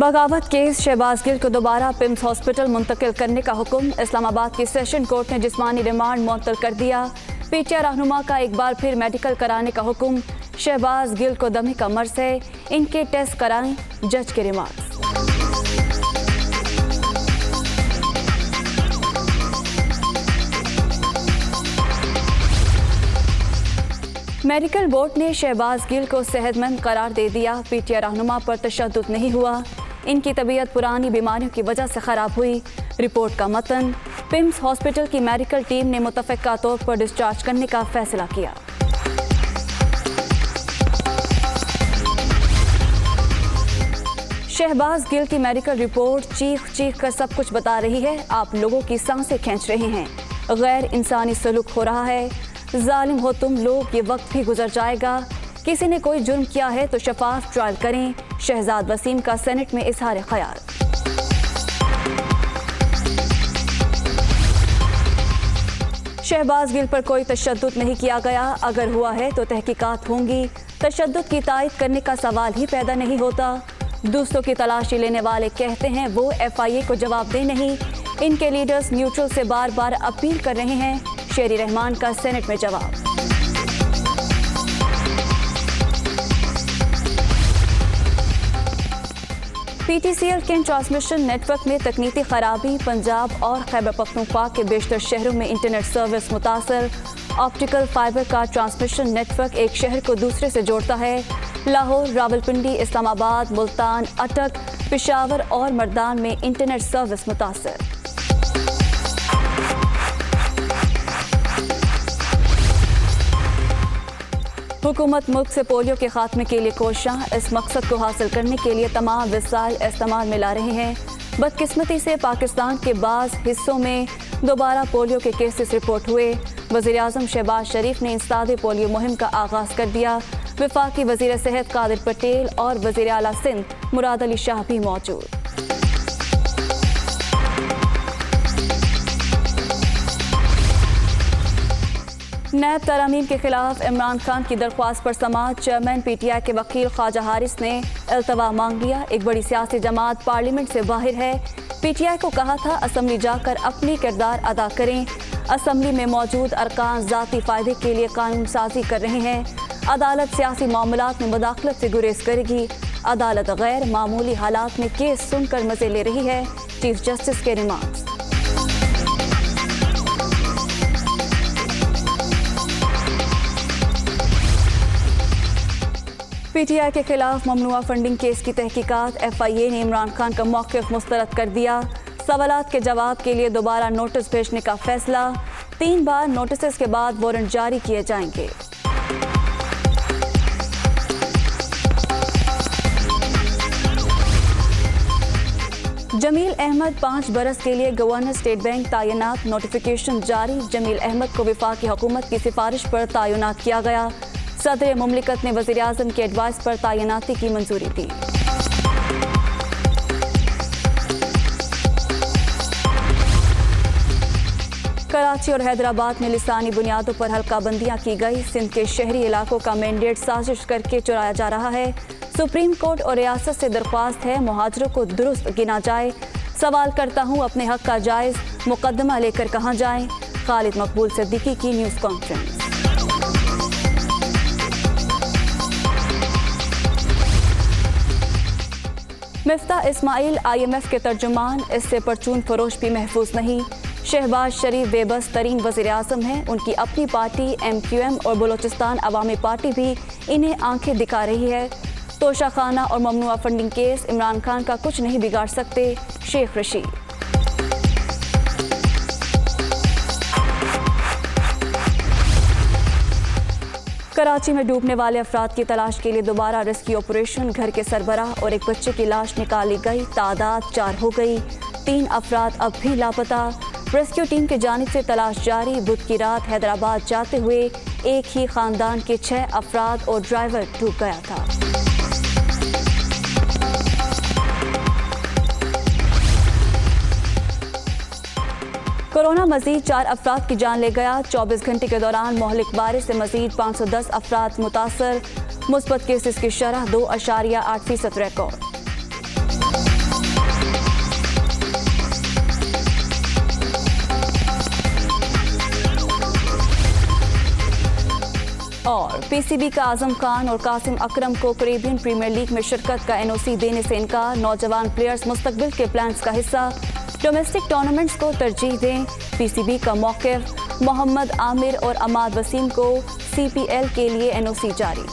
बगावत केस शहबाज गिल को दोबारा पिम्स हॉस्पिटल मुंतकिल करने का हुक्म। इस्लामाबाद की सेशन कोर्ट ने जिस्मानी रिमांड मुअत्तल कर दिया। पीटीआई रहनुमा का एक बार फिर मेडिकल कराने का हुक्म। शहबाज गिल को दमे का मर्ज है, इनके टेस्ट कराएं, जज के रिमार्क्स। मेडिकल बोर्ड ने शहबाज गिल को सेहतमंद करार दे दिया। पीटीआई रहनुमा पर तशद्दुद नहीं हुआ, इनकी तबीयत पुरानी बीमारियों की वजह से ख़राब हुई। रिपोर्ट का मतन, पिम्स हॉस्पिटल की मेडिकल टीम ने मुतफ़िक़ा तौर पर डिस्चार्ज करने का फैसला किया। शहबाज गिल की मेडिकल रिपोर्ट चीख चीख कर सब कुछ बता रही है। आप लोगों की सांसें खींच रहे हैं, गैर इंसानी सलूक हो रहा है। जालिम हो तुम लोग, ये वक्त भी गुजर जाएगा। किसी ने कोई जुर्म किया है तो शफाफ ट्रायल करें। शहजाद वसीम का सेनेट में इजहार ख्याल। शहबाज गिल पर कोई तशद्दुद नहीं किया गया, अगर हुआ है तो तहकीकात होंगी। तशद्दुद की तायद करने का सवाल ही पैदा नहीं होता। दूसरों की तलाशी लेने वाले कहते हैं वो FIA को जवाब दे नहीं। इनके लीडर्स न्यूट्रल से बार बार अपील कर रहे हैं। शेरी रहमान का सेनेट में जवाब। PTCL के ट्रांसमिशन नेटवर्क में तकनीकी खराबी। पंजाब और खैबर पख्तूनख्वा के बेशतर शहरों में इंटरनेट सर्विस मुतासर। ऑप्टिकल फाइबर का ट्रांसमिशन नेटवर्क एक शहर को दूसरे से जोड़ता है। लाहौर, रावलपिंडी, इस्लामाबाद, मुल्तान, अटक, पेशावर और मर्दान में इंटरनेट सर्विस मुतासर। हुकूमत मुल्क से पोलियो के खात्मे के लिए कोशां। इस मकसद को हासिल करने के लिए तमाम वसाइल इस्तेमाल में ला रहे हैं। बदकिस्मती से पाकिस्तान के बाज़ हिस्सों में दोबारा पोलियो के केसेस रिपोर्ट हुए। वज़ीर-ए-आज़म शहबाज शरीफ ने इंसदादे पोलियो मुहिम का आगाज़ कर दिया। वफाकी वज़ीर सेहत कादिर पटेल और वज़ीर आला सिंध मुराद अली शाह भी मौजूद। नैब तरमीम के खिलाफ इमरान खान की दरख्वास्त पर समाअत। चेयरमैन PTI के वकील ख्वाजा हारिस ने इल्तवा मांग लिया। एक बड़ी सियासी जमात पार्लियामेंट से बाहर है। PTI को कहा था असम्बली जाकर अपनी किरदार अदा करें। असम्बली में मौजूद अरकान ज़ाती फ़ायदे के लिए कानून साजी कर रहे हैं। अदालत सियासी मामलात में मुदाखलत से गुरेज करेगी। अदालत गैर मामूली हालात में केस सुनकर मजे ले रही है। चीफ जस्टिस के रिमार्क्स। PTI के खिलाफ ममनुआ फंडिंग केस की तहकीकात। FIA ने इमरान खान का मौक़िफ़ मुस्तरद कर दिया। सवालात के जवाब के लिए दोबारा नोटिस भेजने का फैसला। 3 बार नोटिस के बाद वारंट जारी किए जाएंगे। जमील अहमद 5 बरस के लिए गवर्नर स्टेट बैंक तैनात। नोटिफिकेशन जारी। जमील अहमद को वफाकी हुकूमत की सिफारिश पर तैनात किया गया। सदर मुमलिकत ने वज़ीर आज़म की एडवाइस पर तैनाती की मंजूरी दी। कराची और हैदराबाद में लिसानी बुनियादों पर हल्का बंदियाँ की गई। सिंध के शहरी इलाकों का मैंडेट साजिश करके चुराया जा रहा है। सुप्रीम कोर्ट और रियासत से दरख्वास्त है मुहाजिरों को दुरुस्त गिना जाए। सवाल करता हूँ अपने हक का जायज़ मुकदमा लेकर कहाँ जाएं। खालिद मकबूल सिद्दीकी की news conference. Miftah Ismail IMF के तर्जुमान। इससे परचून फरोश भी महफूज नहीं। शहबाज शरीफ बेबस तरीन वज़ीर आज़म हैं। उनकी अपनी पार्टी MQM और बलोचिस्तान अवामी पार्टी भी इन्हें आंखें दिखा रही है। तोशाखाना और ममनुआ फंडिंग केस इमरान खान का कुछ नहीं बिगाड़ सकते। शेख रशीद। कराची में डूबने वाले अफराद की तलाश के लिए दोबारा रेस्क्यू ऑपरेशन। घर के सरबराह और एक बच्चे की लाश निकाली गई। तादाद 4 हो गई। 3 अफराद अब भी लापता। रेस्क्यू टीम की जानिब से तलाश जारी। बुध की रात हैदराबाद जाते हुए एक ही खानदान के 6 अफराद और ड्राइवर डूब गया था। कोरोना मजीद 4 अफराद की जान ले गया। 24 घंटे के दौरान मोहलिक बारिश से मजीद 510 अफराद मुतासर। मुस्बत केसेस की शरह 2.8% रिकॉर्ड। पीसीबी का आजम खान और कासिम अकरम को कैरेबियन प्रीमियर लीग में शिरकत का एनओसी देने से इनकार। नौजवान प्लेयर्स मुस्तकबिल के प्लान्स का हिस्सा, डोमेस्टिक टूर्नामेंट्स को तरजीह दें। पीसीबी का मौक़िफ़। मोहम्मद आमिर और अमाद वसीम को सीपीएल के लिए एनओसी जारी।